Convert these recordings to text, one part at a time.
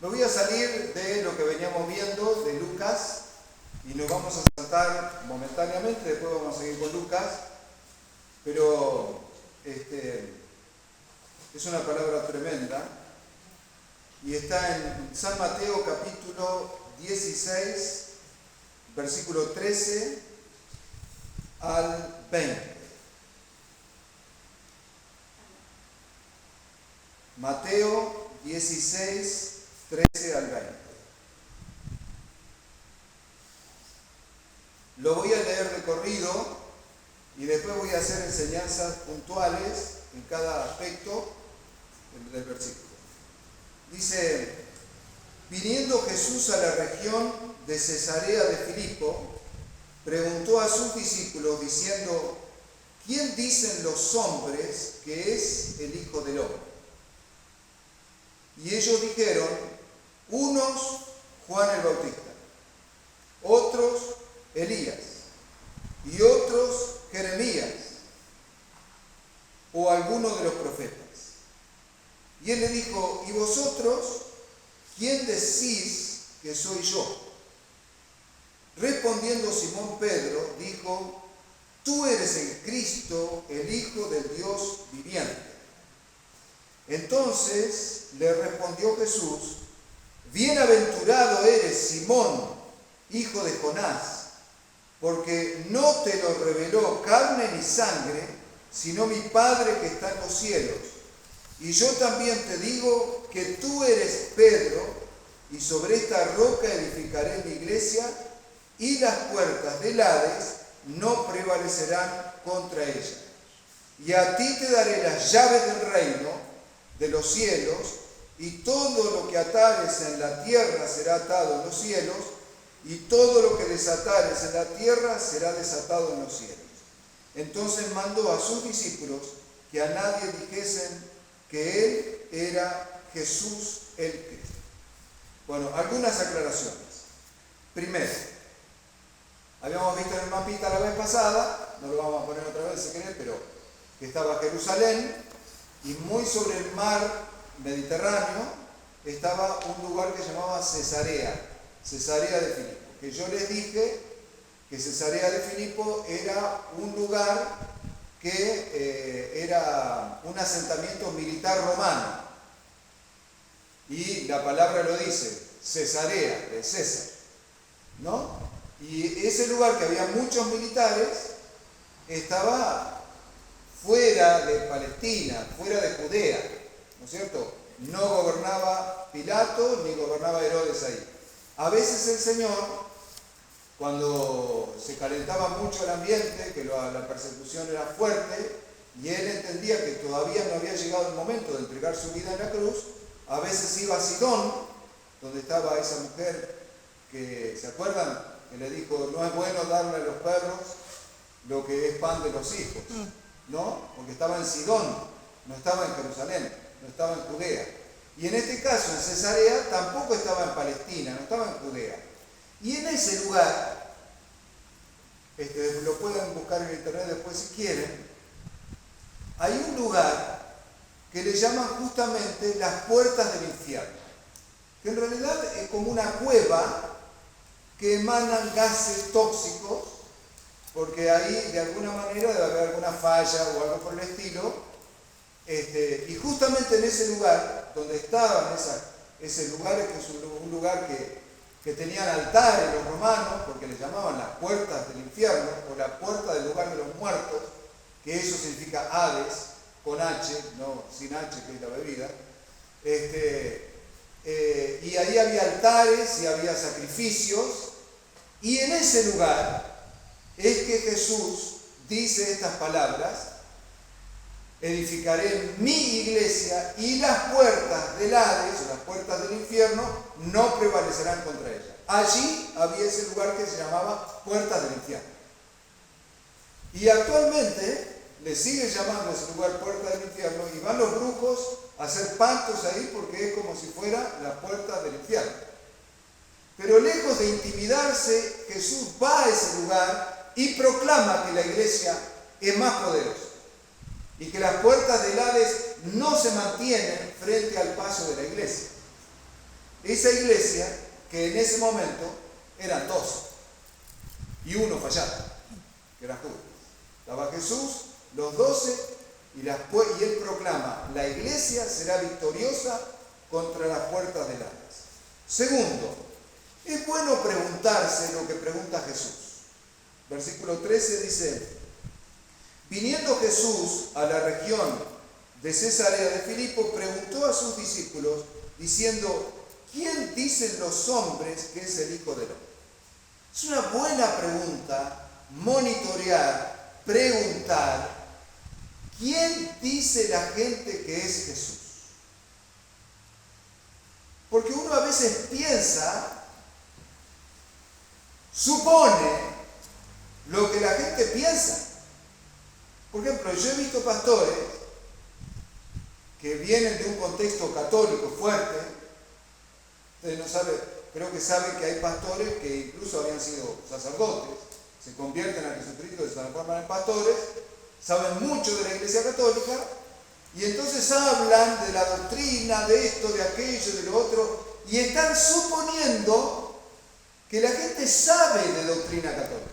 Me voy a salir de lo que veníamos viendo de Lucas y nos vamos a saltar momentáneamente, después vamos a seguir con Lucas, pero es una palabra tremenda y está en San Mateo capítulo 16, versículo 13 al 20. Mateo 16, 13 al 20. Lo voy a leer de corrido y después voy a hacer enseñanzas puntuales en cada aspecto del versículo. Dice: viniendo Jesús a la región de Cesarea de Filipo, preguntó a sus discípulos diciendo: ¿quién dicen los hombres que es el Hijo del Hombre? Y ellos dijeron: unos Juan el Bautista, otros Elías, y otros Jeremías, o alguno de los profetas. Y él le dijo: ¿y vosotros quién decís que soy yo? Respondiendo Simón Pedro, dijo: tú eres el Cristo, el Hijo del Dios viviente. Entonces le respondió Jesús: bienaventurado eres, Simón, hijo de Jonás, porque no te lo reveló carne ni sangre, sino mi Padre que está en los cielos. Y yo también te digo que tú eres Pedro, y sobre esta roca edificaré mi iglesia, y las puertas del Hades no prevalecerán contra ella. Y a ti te daré las llaves del reino de los cielos, y todo lo que atares en la tierra será atado en los cielos, y todo lo que desatares en la tierra será desatado en los cielos. Entonces mandó a sus discípulos que a nadie dijesen que él era Jesús el Cristo. Bueno, algunas aclaraciones. Primero, habíamos visto en el mapita la vez pasada, no lo vamos a poner otra vez si querés, pero que estaba Jerusalén, y muy sobre el mar Mediterráneo estaba un lugar que se llamaba Cesarea de Filipo, que yo les dije que Cesarea de Filipo era un lugar que era un asentamiento militar romano, y la palabra lo dice, Cesarea, de César, ¿no? Y ese lugar, que había muchos militares, estaba fuera de Palestina, fuera de Judea, ¿no es cierto? No gobernaba Pilato ni gobernaba Herodes ahí. A veces el Señor, cuando se calentaba mucho el ambiente, que la persecución era fuerte, y él entendía que todavía no había llegado el momento de entregar su vida en la cruz, a veces iba a Sidón, donde estaba esa mujer que, ¿se acuerdan? Que le dijo: no es bueno darle a los perros lo que es pan de los hijos, ¿no? Porque estaba en Sidón, no estaba en Jerusalén, no estaba en Judea. Y en este caso, en Cesarea, tampoco estaba en Palestina, no estaba en Judea. Y en ese lugar, lo pueden buscar en internet después si quieren, hay un lugar que le llaman justamente las puertas del infierno, que en realidad es como una cueva que emanan gases tóxicos, porque ahí de alguna manera debe haber alguna falla o algo por el estilo, y justamente en ese lugar, donde estaban ese lugar, que es un lugar que tenían altares los romanos, porque les llamaban las puertas del infierno, o la puerta del lugar de los muertos, que eso significa Hades, con H, no sin H, que es la bebida, y ahí había altares y había sacrificios, y en ese lugar es que Jesús dice estas palabras: edificaré mi iglesia y las puertas del Hades, o las puertas del infierno, no prevalecerán contra ella. Allí había ese lugar que se llamaba puertas del infierno. Y actualmente le siguen llamando a ese lugar puerta del infierno, y van los brujos a hacer pactos ahí porque es como si fuera la puerta del infierno. Pero lejos de intimidarse, Jesús va a ese lugar y proclama que la iglesia es más poderosa y que las puertas del Hades no se mantienen frente al paso de la iglesia. esa iglesia que en ese momento eran 12 y uno fallaba, que era Judas. Estaba Jesús, los 12 y él proclama: la iglesia será victoriosa contra las puertas del Hades. Segundo, es bueno preguntarse lo que pregunta Jesús. Versículo 13 dice: viniendo Jesús a la región de Cesarea de Filipo, preguntó a sus discípulos diciendo: ¿quién dicen los hombres que es el Hijo del Hombre? Es una buena pregunta, monitorear, preguntar: ¿quién dice la gente que es Jesús? Porque uno a veces piensa, supone lo que la gente piensa. Por ejemplo, yo he visto pastores que vienen de un contexto católico fuerte. Ustedes no saben, creo que saben que hay pastores que incluso habían sido sacerdotes, se convierten a Jesucristo y se transforman en pastores, saben mucho de la Iglesia Católica y entonces hablan de la doctrina, de esto, de aquello, de lo otro, y están suponiendo que la gente sabe de doctrina católica.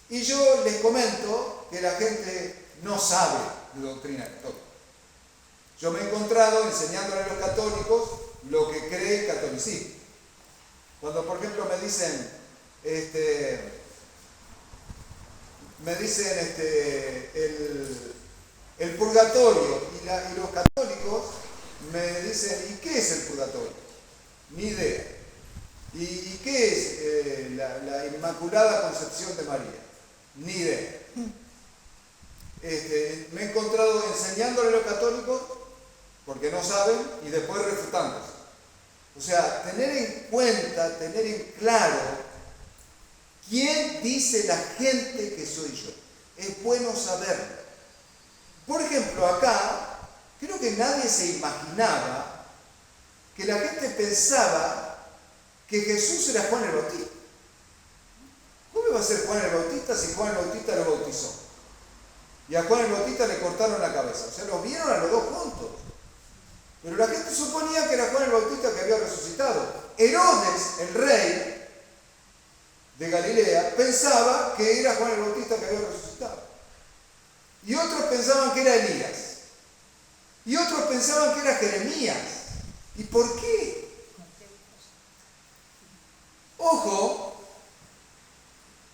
Y yo les comento que la gente no sabe de doctrina católica. Yo me he encontrado enseñándole a los católicos lo que cree el catolicismo. Cuando, por ejemplo, me dicen el purgatorio, y los católicos me dicen: ¿y qué es el purgatorio? Ni idea. ¿Y qué es la Inmaculada Concepción de María? Ni idea. Me he encontrado enseñándole a los católicos porque no saben y después refutándose. O sea, tener en cuenta, tener en claro quién dice la gente que soy yo. Es bueno saberlo. Por ejemplo, acá, creo que nadie se imaginaba que la gente pensaba que Jesús era Juan el Bautista. ¿Cómo iba a ser Juan el Bautista si Juan el Bautista lo bautizó? Y a Juan el Bautista le cortaron la cabeza. O sea, los vieron a los dos juntos. Pero la gente suponía que era Juan el Bautista que había resucitado. Herodes, el rey de Galilea, pensaba que era Juan el Bautista que había resucitado. Y otros pensaban que era Elías. Y otros pensaban que era Jeremías. ¿Y por qué? Ojo,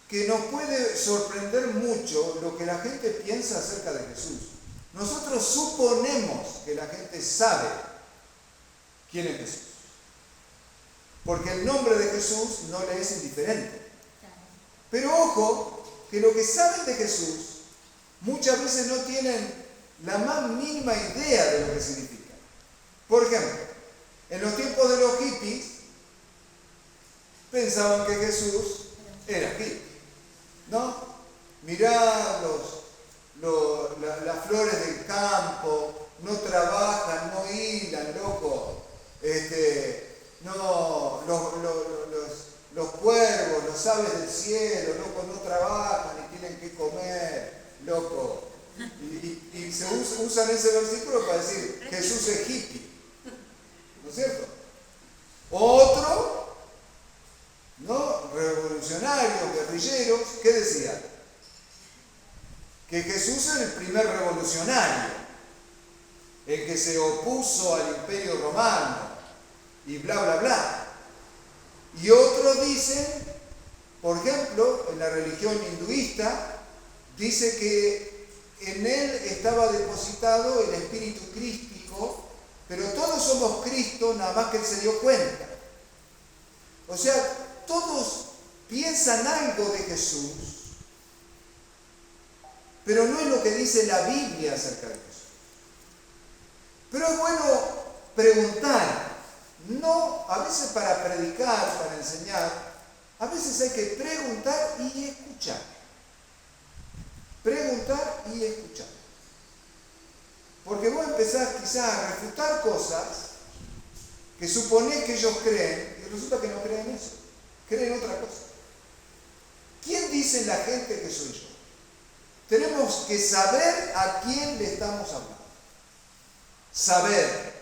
que nos puede sorprender mucho lo que la gente piensa acerca de Jesús. Nosotros suponemos que la gente sabe quién es Jesús, porque el nombre de Jesús no le es indiferente. Pero ojo, que lo que saben de Jesús muchas veces no tienen la más mínima idea de lo que significa. Por ejemplo, en los tiempos de los hippies pensaban que Jesús era hippie, ¿no? Mirá las flores del campo, no trabajan, no hilan, loco. Los cuervos, los aves del cielo, loco, no trabajan y tienen que comer, loco. Y se usan ese versículo para decir: Jesús es hippie, ¿no es cierto? Otro, ¿no? Revolucionarios, guerrilleros, ¿qué decían? Que Jesús es el primer revolucionario, el que se opuso al imperio romano y bla, bla, bla. Y otros dicen, por ejemplo, en la religión hinduista, dice que en él estaba depositado el espíritu crístico, pero todos somos Cristo, nada más que él se dio cuenta. O sea, todos piensan algo de Jesús, pero no es lo que dice la Biblia acerca de Jesús. Pero es bueno preguntar, no a veces para predicar, para enseñar, a veces hay que preguntar y escuchar. Preguntar y escuchar. Porque vos empezás quizás a refutar cosas que suponés que ellos creen y resulta que no creen eso, creen otra cosa. ¿Quién dice la gente que soy yo? Tenemos que saber a quién le estamos hablando. Saber.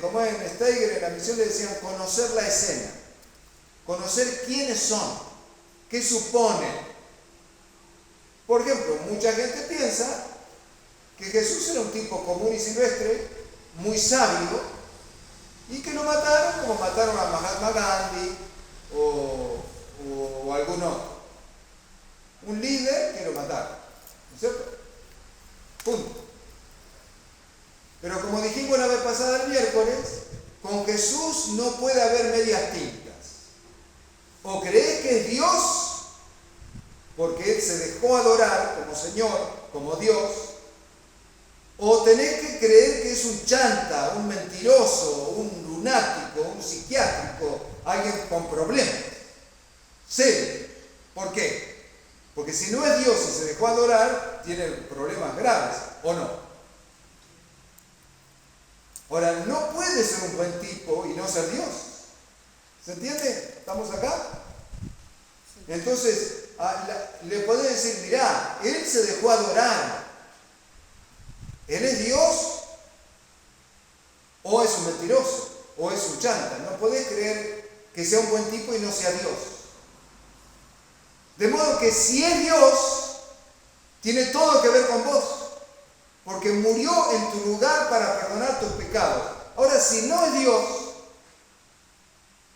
Como en Steiger, en la misión le decían conocer la escena, conocer quiénes son, qué suponen. Por ejemplo, mucha gente piensa que Jesús era un tipo común y silvestre, muy sabio, y que lo mataron como mataron a Mahatma Gandhi o algún otro. Un líder que lo mataron, ¿no es cierto? Punto. Pero como dijimos la vez pasada el miércoles, con Jesús no puede haber medias tintas. O crees que es Dios, porque Él se dejó adorar como Señor, como Dios, o tenés que creer que es un chanta, un mentiroso, un lunático, un psiquiátrico, alguien con problemas. Sí. ¿Por qué? Porque si no es Dios y se dejó adorar, tiene problemas graves, ¿o no? Ahora, no puede ser un buen tipo y no ser Dios. ¿Se entiende? ¿Estamos acá? Sí. Entonces, le podés decir, mirá, Él se dejó adorar. ¿Él es Dios? ¿O es un mentiroso? ¿O es un chanta? No podés creer que sea un buen tipo y no sea Dios. De modo que si es Dios, tiene todo que ver con vos. Porque murió en tu lugar para perdonar tus pecados. Ahora, si no es Dios,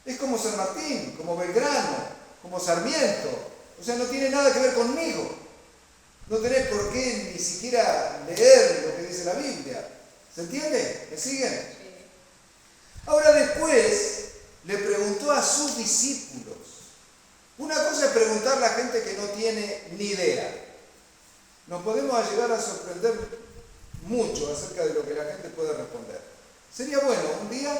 es como San Martín, como Belgrano, como Sarmiento. O sea, no tiene nada que ver conmigo. No tenés por qué ni siquiera leer lo que dice la Biblia. ¿Se entiende? ¿Me siguen? Sí. Ahora después le preguntó a sus discípulos. Una cosa es preguntarle a gente que no tiene ni idea. Nos podemos llegar a sorprender mucho acerca de lo que la gente puede responder. Sería bueno, un día,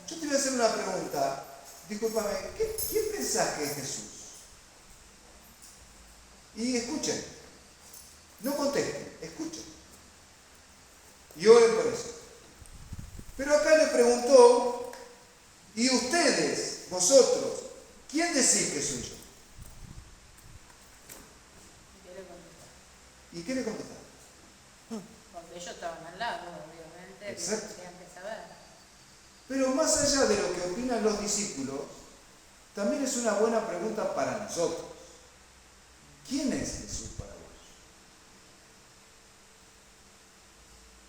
yo te voy a hacer una pregunta. Discúlpame, ¿quién pensás que es Jesús? Y escuchen, no contesten, escuchen. Y oren por eso. Pero acá le preguntó, ¿y ustedes, vosotros, quién decís que soy yo? ¿Y qué le contestaron? Porque ellos estaban al lado, obviamente. Exacto. Tenían que saber. Pero más allá de lo que opinan los discípulos, también es una buena pregunta para nosotros. ¿Quién es Jesús para vos?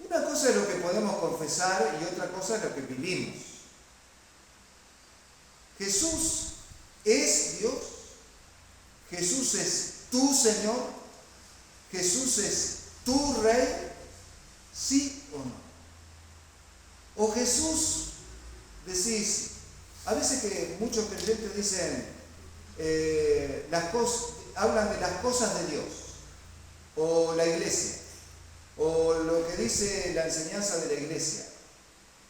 Una cosa es lo que podemos confesar y otra cosa es lo que vivimos. Jesús es Dios. Jesús es tu Señor. Jesús es tu Rey. ¿Sí o no? O Jesús, decís, a veces que muchos creyentes dicen, hablan de las cosas de Dios, o la iglesia, o lo que dice la enseñanza de la iglesia,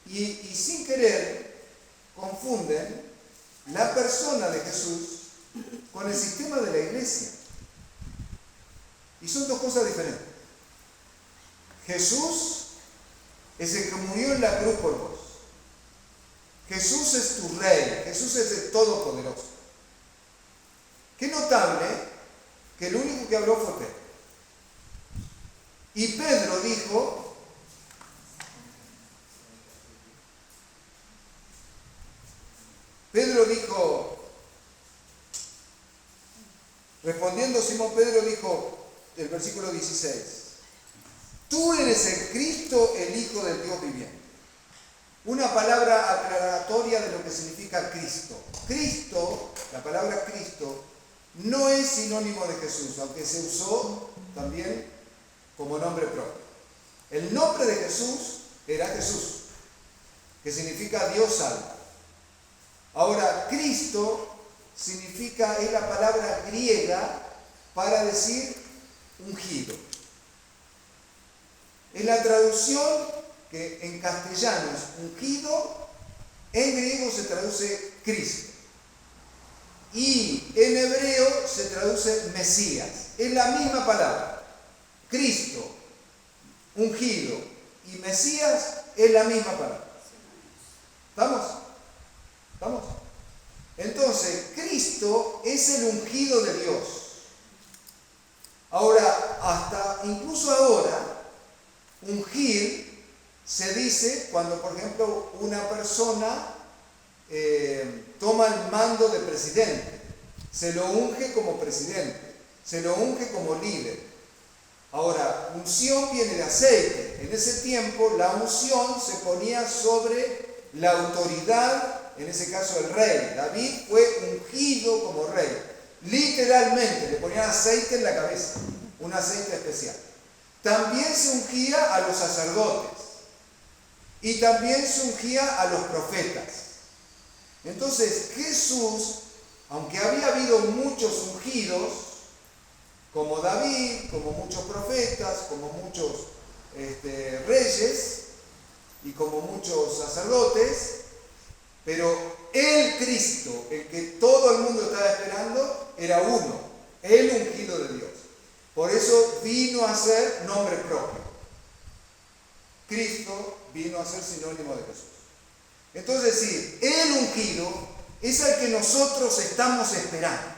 y sin querer confunden la persona de Jesús con el sistema de la iglesia. Y son dos cosas diferentes. Jesús es el que murió en la cruz por vos. Jesús es tu Rey. Jesús es el Todopoderoso. Qué notable que el único que habló fue Pedro. Y Pedro dijo, respondiendo Simón Pedro dijo, el versículo 16, tú eres el Cristo, el Hijo del Dios viviente. Una palabra aclaratoria de lo que significa Cristo. Cristo, la palabra Cristo, no es sinónimo de Jesús, aunque se usó también como nombre propio. El nombre de Jesús era Jesús, que significa Dios salva. Ahora, Cristo significa, es la palabra griega para decir ungido. Es la traducción que en castellano es ungido, en griego se traduce Cristo. Y en hebreo se traduce Mesías. Es la misma palabra. Cristo, ungido y Mesías es la misma palabra. ¿Estamos? ¿Estamos? Entonces, Cristo es el ungido de Dios. Ahora, incluso ahora, ungir se dice cuando, por ejemplo, una persona toma el mando de presidente, se lo unge como presidente, se lo unge como líder. Ahora, unción viene de aceite. En ese tiempo la unción se ponía sobre la autoridad, en ese caso el rey. David fue ungido como rey. Literalmente, le ponían aceite en la cabeza, un aceite especial. También se ungía a los sacerdotes y también se ungía a los profetas. Entonces Jesús, aunque había habido muchos ungidos, como David, como muchos profetas, como muchos reyes y como muchos sacerdotes, pero el Cristo, el que todo el mundo estaba esperando, era uno, el ungido de Dios. Por eso vino a ser nombre propio. Cristo vino a ser sinónimo de Jesús. Entonces, sí, el ungido es el que nosotros estamos esperando.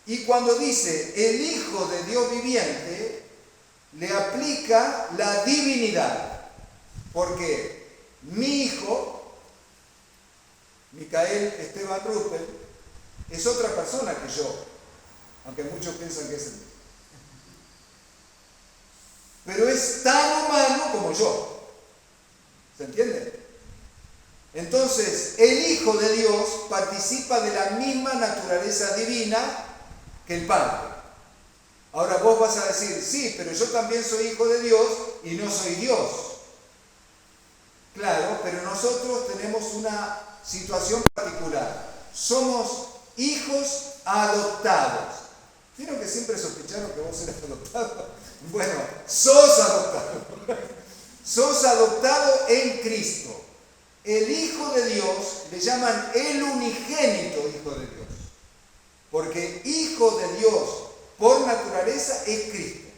Y cuando dice el Hijo de Dios viviente, le aplica la divinidad. Porque mi hijo, Micael Esteban Ruppel, es otra persona que yo, aunque muchos piensan que es el mismo. Pero es tan humano como yo. ¿Se entiende? Entonces, el Hijo de Dios participa de la misma naturaleza divina que el Padre. Ahora vos vas a decir, sí, pero yo también soy hijo de Dios y no soy Dios. Claro, pero nosotros tenemos una situación particular. Somos hijos adoptados. ¿Vieron que siempre sospecharon que vos eras adoptado? Bueno, sos adoptado. Sos adoptado en Cristo. El Hijo de Dios le llaman el unigénito Hijo de Dios. Porque Hijo de Dios por naturaleza es Cristo.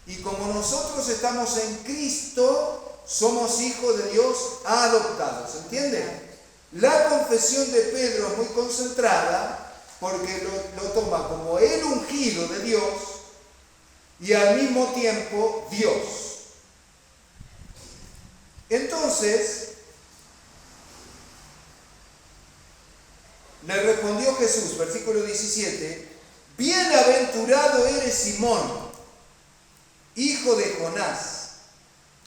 Y como nosotros estamos en Cristo, somos hijos de Dios adoptados. ¿Entienden? La confesión de Pedro es muy concentrada porque lo toma como el ungido de Dios y al mismo tiempo Dios. Entonces, le respondió Jesús, versículo 17, bienaventurado eres Simón, hijo de Jonás,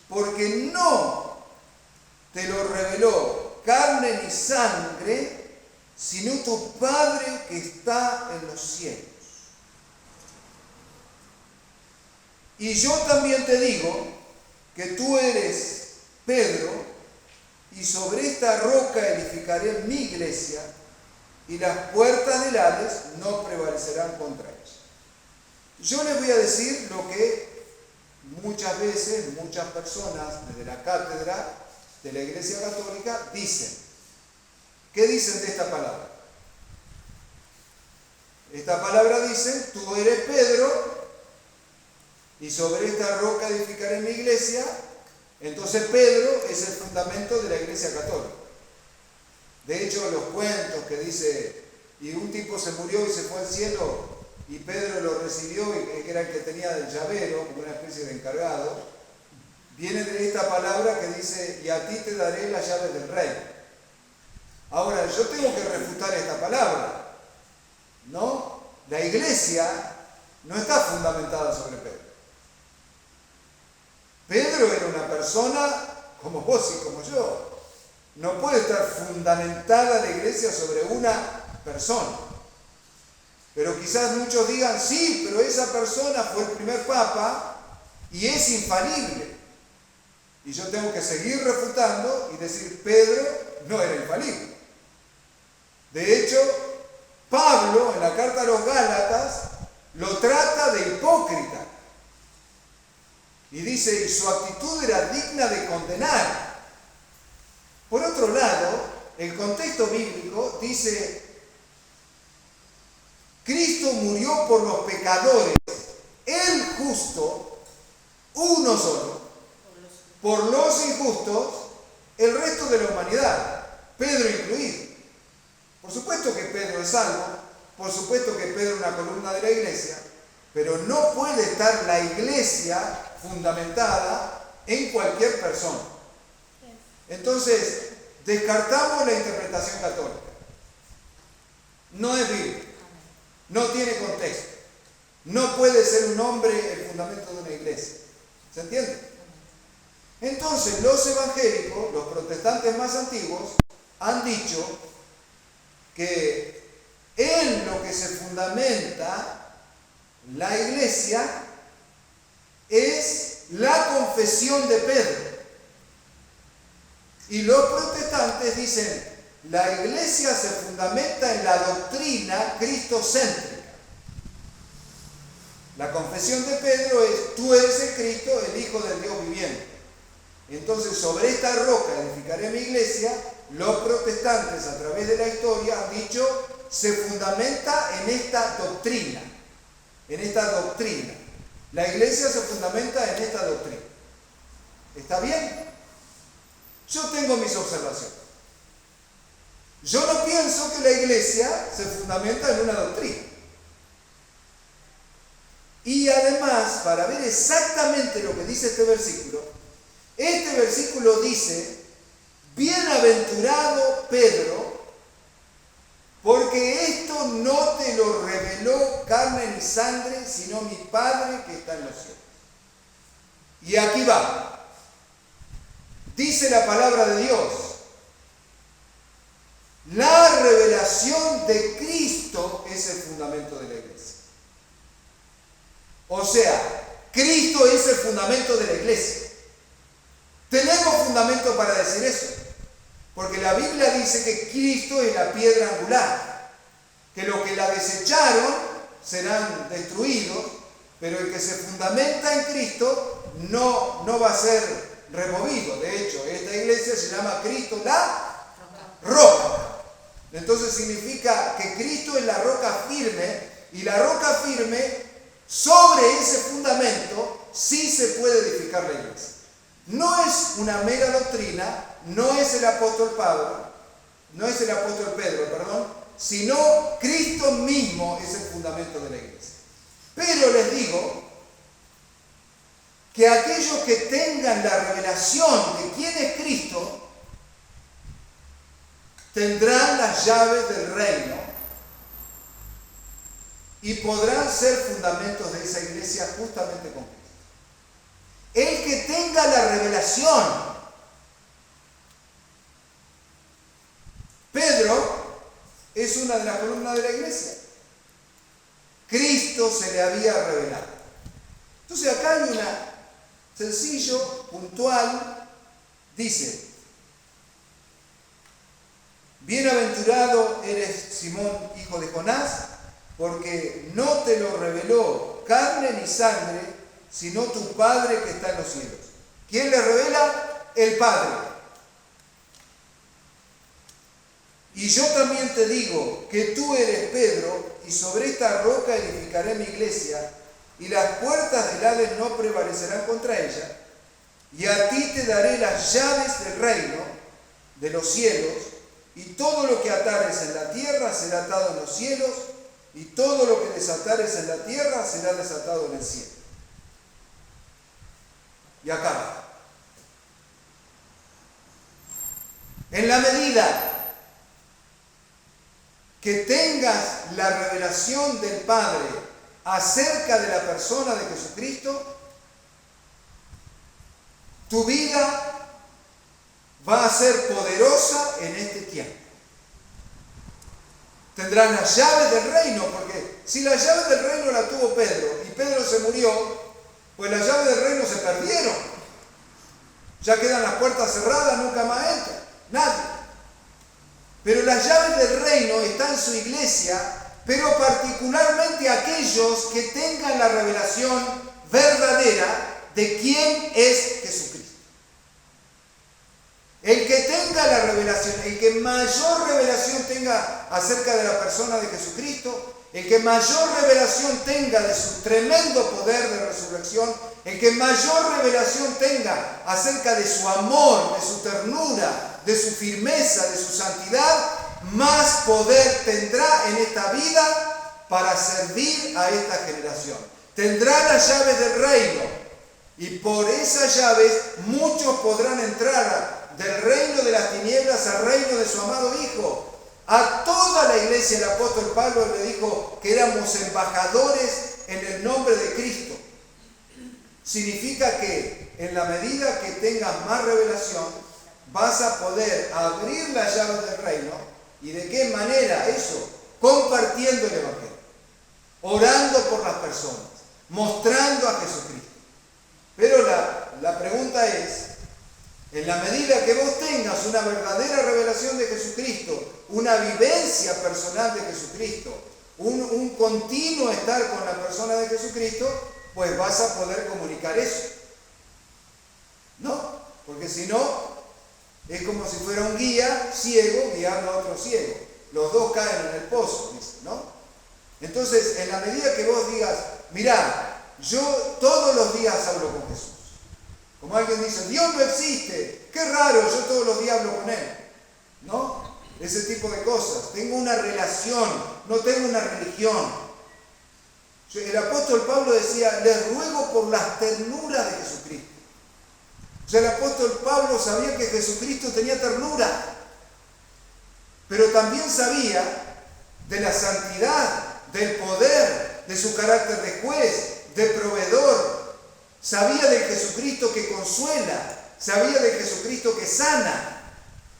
porque no te lo reveló carne ni sangre, sino tu Padre que está en los cielos. Y yo también te digo que tú eres Pedro, y sobre esta roca edificaré mi iglesia, y las puertas del Hades no prevalecerán contra ella. Yo les voy a decir lo que muchas veces, muchas personas desde la cátedra de la Iglesia Católica dicen. ¿Qué dicen de esta palabra? Esta palabra dice, tú eres Pedro, y sobre esta roca edificaré mi iglesia. Entonces Pedro es el fundamento de la Iglesia Católica. De hecho, los cuentos que dice, y un tipo se murió y se fue al cielo, y Pedro lo recibió, y que era el que tenía el llavero, como una especie de encargado, viene de esta palabra que dice, y a ti te daré las llaves del reino. Ahora, yo tengo que refutar esta palabra, ¿no? La iglesia no está fundamentada sobre Pedro. Pedro era una persona como vos y como yo. No puede estar fundamentada la iglesia sobre una persona. Pero quizás muchos digan, sí, pero esa persona fue el primer papa y es infalible. Y yo tengo que seguir refutando y decir, Pedro no era infalible. De hecho, Pablo en la carta a los Gálatas lo trata de hipócrita. Y dice, y su actitud era digna de condenar. Por otro lado, el contexto bíblico dice, Cristo murió por los pecadores, el justo, uno solo, por los injustos, el resto de la humanidad, Pedro incluido. Por supuesto que Pedro es salvo, por supuesto que Pedro es una columna de la iglesia, pero no puede estar la iglesia fundamentada en cualquier persona. Entonces, descartamos la interpretación católica. No es bíblico, no tiene contexto. No puede ser un hombre el fundamento de una iglesia. ¿Se entiende? Entonces, los evangélicos, los protestantes más antiguos, han dicho que en lo que se fundamenta la iglesia es la confesión de Pedro. Y los protestantes dicen, la iglesia se fundamenta en la doctrina cristocéntrica. La confesión de Pedro es, tú eres el Cristo, el Hijo del Dios viviente. Entonces, sobre esta roca edificaré mi iglesia. Los protestantes, a través de la historia, han dicho, se fundamenta en esta doctrina. En esta doctrina. La iglesia se fundamenta en esta doctrina. ¿Está bien? Yo tengo mis observaciones. Yo no pienso que la iglesia se fundamenta en una doctrina. Y además, para ver exactamente lo que dice este versículo dice, bienaventurado Pedro, porque esto no te lo reveló carne ni sangre, sino mi Padre que está en los cielos. Y aquí va. Dice la palabra de Dios, la revelación de Cristo es el fundamento de la iglesia. O sea, Cristo es el fundamento de la iglesia. Tenemos fundamento para decir eso, porque la Biblia dice que Cristo es la piedra angular, que los que la desecharon serán destruidos, pero el que se fundamenta en Cristo no va a ser removido. De hecho, esta iglesia se llama Cristo la roca. Entonces significa que Cristo es la roca firme, y la roca firme, sobre ese fundamento, sí se puede edificar la iglesia. No es una mera doctrina, no es el apóstol Pedro, sino Cristo mismo es el fundamento de la iglesia. Pero les digo que aquellos que tengan la revelación de quién es Cristo, tendrán las llaves del reino y podrán ser fundamentos de esa iglesia justamente con Cristo. El que tenga la revelación. Pedro es una de las columnas de la iglesia. Cristo se le había revelado. Entonces acá hay una sencillo, puntual, dice, bienaventurado eres Simón, hijo de Jonás, porque no te lo reveló carne ni sangre, sino tu Padre que está en los cielos. ¿Quién le revela? El Padre. Y yo también te digo que tú eres Pedro, y sobre esta roca edificaré mi iglesia, y las puertas del Hades no prevalecerán contra ella, y a ti te daré las llaves del reino de los cielos, y todo lo que atares en la tierra será atado en los cielos, y todo lo que desatares en la tierra será desatado en el cielo. Y acá, en la medida que tengas la revelación del Padre acerca de la persona de Jesucristo, tu vida va a ser poderosa en este tiempo. Tendrás las llaves del reino, porque si las llaves del reino la tuvo Pedro y Pedro se murió, pues las llaves del reino se perdieron. Ya quedan las puertas cerradas, nunca más entra nadie. Pero las llaves del reino están en su iglesia, pero particularmente aquellos que tengan la revelación verdadera de quién es Jesucristo. El que tenga la revelación, el que mayor revelación tenga acerca de la persona de Jesucristo, el que mayor revelación tenga de su tremendo poder de resurrección, el que mayor revelación tenga acerca de su amor, de su ternura, de su firmeza, de su santidad, más poder tendrá en esta vida para servir a esta generación. Tendrá las llaves del reino, Y por esas llaves muchos podrán entrar del reino de las tinieblas al reino de su amado Hijo. A toda la iglesia el apóstol Pablo le dijo que éramos embajadores en el nombre de Cristo. Significa que en la medida que tengas más revelación, vas a poder abrir las llaves del reino. ¿Y de qué manera eso? Compartiendo el Evangelio, orando por las personas, mostrando a Jesucristo. Pero la pregunta es, en la medida que vos tengas una verdadera revelación de Jesucristo, una vivencia personal de Jesucristo, un continuo estar con la persona de Jesucristo, pues vas a poder comunicar eso. ¿No? Porque si no, es como si fuera un guía ciego guiando a otro ciego. Los dos caen en el pozo, dice, ¿no? Entonces, en la medida que vos digas, mirá, yo todos los días hablo con Jesús. Como alguien dice, Dios no existe, qué raro, yo todos los días hablo con Él. ¿No? Ese tipo de cosas. Tengo una relación, no tengo una religión. El apóstol Pablo decía, les ruego por las ternuras de Jesucristo. O sea, el apóstol Pablo sabía que Jesucristo tenía ternura, pero también sabía de la santidad, del poder, de su carácter de juez, de proveedor. Sabía del Jesucristo que consuela, sabía del Jesucristo que sana.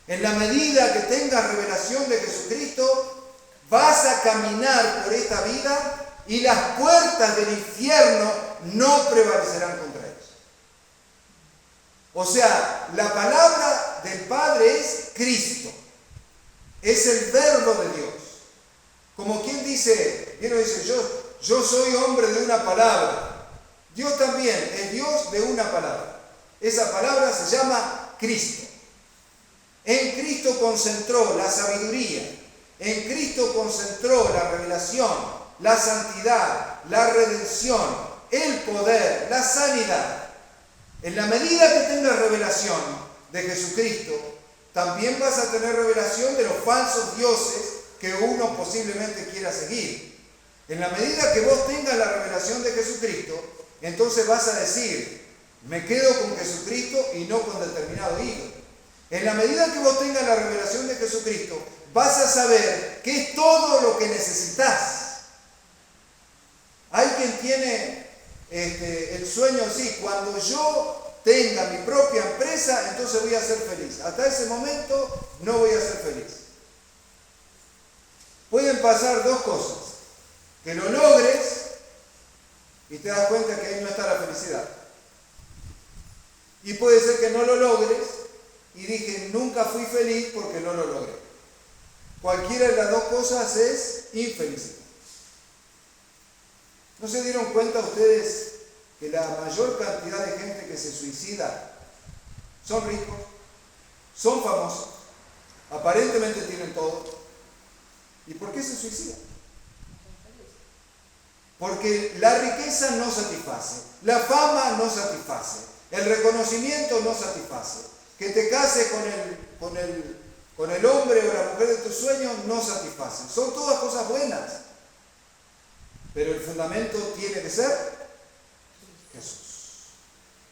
En la medida que tengas revelación de Jesucristo, vas a caminar por esta vida y las puertas del infierno no prevalecerán contra ellos. O sea, la palabra del Padre es Cristo. Es el verbo de Dios. Como quien dice, yo soy hombre de una palabra. Dios también es Dios de una palabra. Esa palabra se llama Cristo. En Cristo concentró la sabiduría. En Cristo concentró la revelación, la santidad, la redención, el poder, la sanidad. En la medida que tengas revelación de Jesucristo, también vas a tener revelación de los falsos dioses que uno posiblemente quiera seguir. En la medida que vos tengas la revelación de Jesucristo, entonces vas a decir, me quedo con Jesucristo y no con determinado ídolo. En la medida que vos tengas la revelación de Jesucristo, vas a saber que es todo lo que necesitas. Hay quien tiene el sueño así, cuando yo tenga mi propia empresa, entonces voy a ser feliz. Hasta ese momento no voy a ser feliz. Pueden pasar dos cosas. Que lo logres y te das cuenta que ahí no está la felicidad. Y puede ser que no lo logres y dije, nunca fui feliz porque no lo logré. Cualquiera de las dos cosas es infelicidad. ¿No se dieron cuenta ustedes que la mayor cantidad de gente que se suicida son ricos, son famosos, aparentemente tienen todo? ¿Y por qué se suicidan? Porque la riqueza no satisface, la fama no satisface, el reconocimiento no satisface, que te cases con el hombre o la mujer de tus sueños no satisface. Son todas cosas buenas, pero el fundamento tiene que ser Jesús.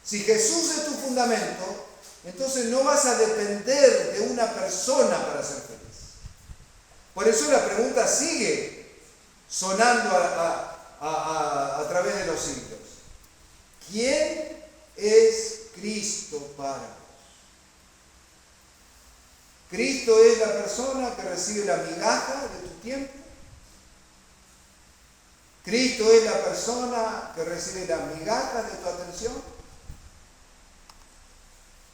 Si Jesús es tu fundamento, entonces no vas a depender de una persona para ser feliz. Por eso la pregunta sigue sonando a través de los siglos. ¿Quién es Cristo para vos? ¿Cristo es la persona que recibe la migaja de tu tiempo? ¿Cristo es la persona que recibe la migaja de tu atención?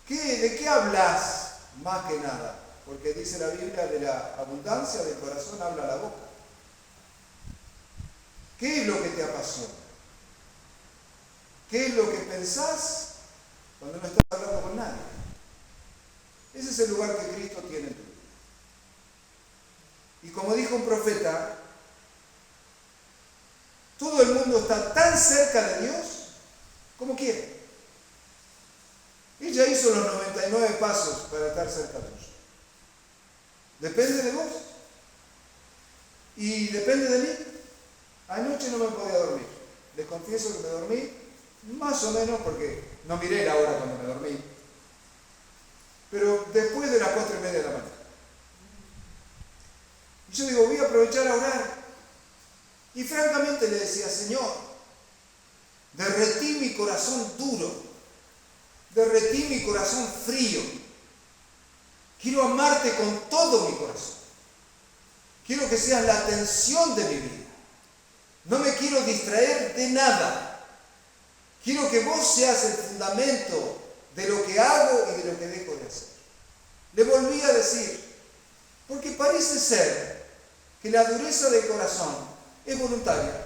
¿De qué hablas más que nada? Porque dice la Biblia, de la abundancia del corazón habla la boca. ¿Qué es lo que te apasiona? ¿Qué es lo que pensás cuando no estás hablando con nadie? Ese es el lugar que Cristo tiene en tu vida. Y como dijo un profeta, todo el mundo está tan cerca de Dios como quiere. Ella hizo los 99 pasos para estar cerca de Dios. Depende de vos. Y depende de mí. Anoche no me podía dormir. Les confieso que me dormí Más o menos, porque no miré la hora cuando me dormí. Pero después de las 4:30 de la mañana. Y yo digo, voy a aprovechar a orar. Y francamente le decía, Señor, derretí mi corazón duro, derretí mi corazón frío. Quiero amarte con todo mi corazón. Quiero que seas la atención de mi vida. No me quiero distraer de nada. Quiero que vos seas el fundamento de lo que hago y de lo que dejo de hacer. Le volví a decir, porque parece ser que la dureza del corazón es voluntaria.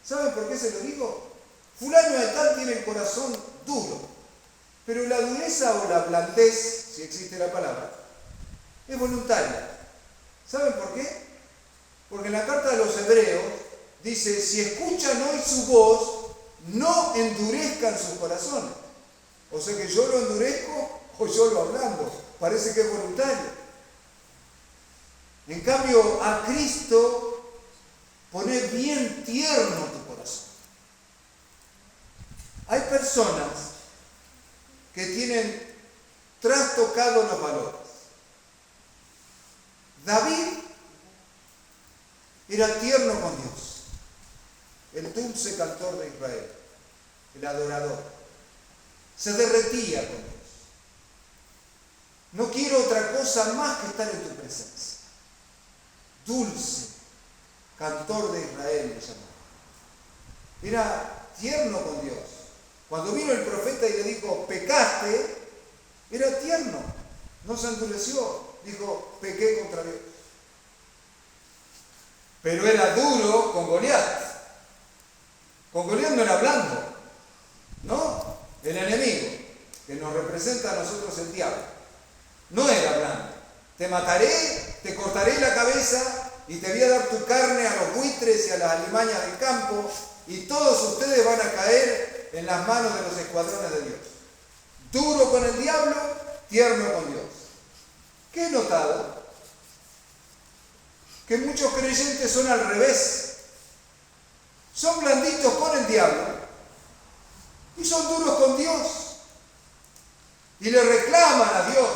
¿Saben por qué se lo digo? Fulano de tal tiene el corazón duro, pero la dureza o la blandez, si existe la palabra, es voluntaria. ¿Saben por qué? Porque en la carta de los Hebreos dice, si escuchan hoy su voz, no endurezcan sus corazones. O sea que yo lo endurezco o yo lo ablando. Parece que es voluntario. En cambio, a Cristo pone bien tierno tu corazón. Hay personas que tienen trastocados los valores. David era tierno con Dios, el dulce cantor de Israel, el adorador. Se derretía con Dios. No quiero otra cosa más que estar en tu presencia. Dulce cantor de Israel le llamaba. Era tierno con Dios. Cuando vino el profeta y le dijo, pecaste, era tierno. No se endureció. Dijo, pequé contra Dios. Pero era duro con Goliat. Con Goliat no era blando. No, el enemigo que nos representa a nosotros el diablo. No era blando. Te mataré, te cortaré la cabeza y te voy a dar tu carne a los buitres y a las alimañas del campo y todos ustedes van a caer en las manos de los escuadrones de Dios. Duro con el diablo, tierno con Dios. ¿Qué he notado? Que muchos creyentes son al revés. Son blanditos con el diablo y son duros con Dios. Y le reclaman a Dios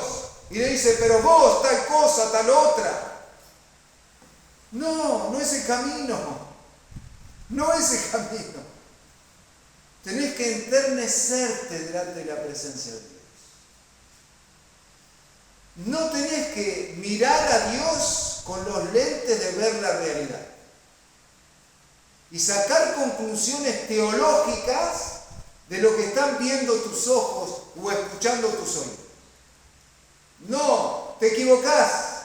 y le dicen, pero vos tal cosa, tal otra. No, no es el camino. No es el camino. Tenés que enternecerte delante de la presencia de Dios. No tenés que mirar a Dios con los lentes de ver la realidad y sacar conclusiones teológicas de lo que están viendo tus ojos o escuchando tus oídos. No, te equivocás.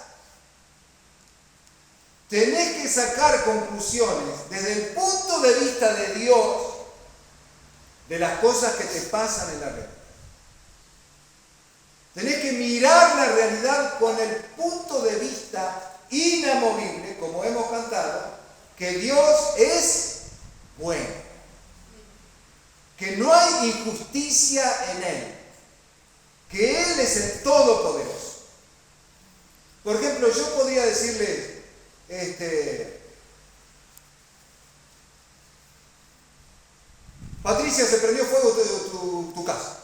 Tenés que sacar conclusiones desde el punto de vista de Dios de las cosas que te pasan en la realidad. Tenés que mirar la realidad con el punto de vista inamovible, como hemos cantado, que Dios es bueno, que no hay injusticia en Él, que Él es el Todopoderoso. Por ejemplo, yo podría decirle, Patricia, se prendió fuego tu casa.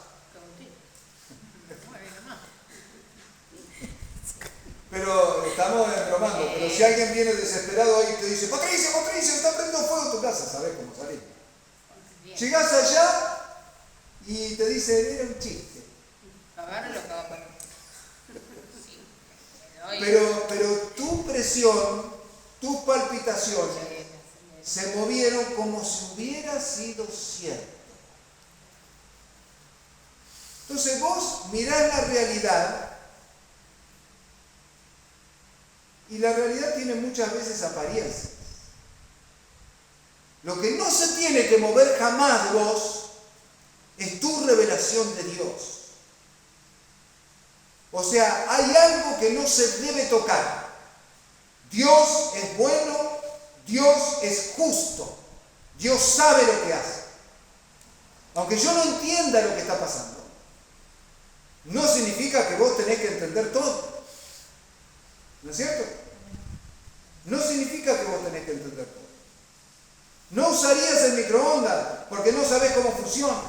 Pero estamos bromando, pero si alguien viene desesperado ahí y te dice, Patricia, está prendiendo fuego tu casa, ¿sabés cómo salir? Llegás allá y te dicen, era un chiste. Pero tu presión, tus palpitaciones se movieron como si hubiera sido cierto. Entonces vos mirás la realidad y la realidad tiene muchas veces apariencias. Lo que no se tiene que mover jamás de vos es tu revelación de Dios. O sea, hay algo que no se debe tocar. Dios es bueno, Dios es justo, Dios sabe lo que hace. Aunque yo no entienda lo que está pasando, no significa que vos tenés que entender todo. ¿No es cierto? No significa que vos tenés que entender todo. No usarías el microondas porque no sabes cómo funciona.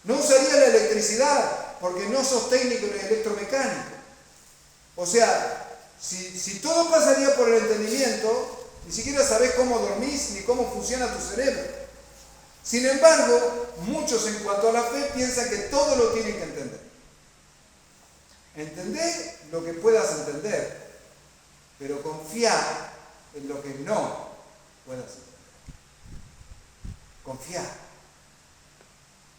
No usarías la electricidad porque no sos técnico ni electromecánico. O sea, si todo pasaría por el entendimiento, ni siquiera sabés cómo dormís ni cómo funciona tu cerebro. Sin embargo, muchos en cuanto a la fe piensan que todo lo tienen que entender. Entendé lo que puedas entender, pero confía en lo que no puedas entender. Confía.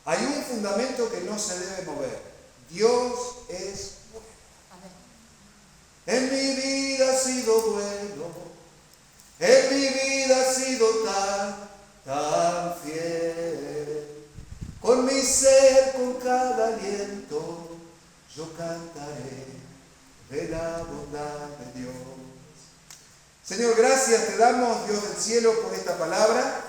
Hay un fundamento que no se debe mover. Dios es bueno. Amén. En mi vida ha sido bueno. En mi vida ha sido tan fiel. Con mi ser, con cada aliento, yo cantaré de la bondad de Dios. Señor, gracias te damos, Dios del cielo, por esta palabra.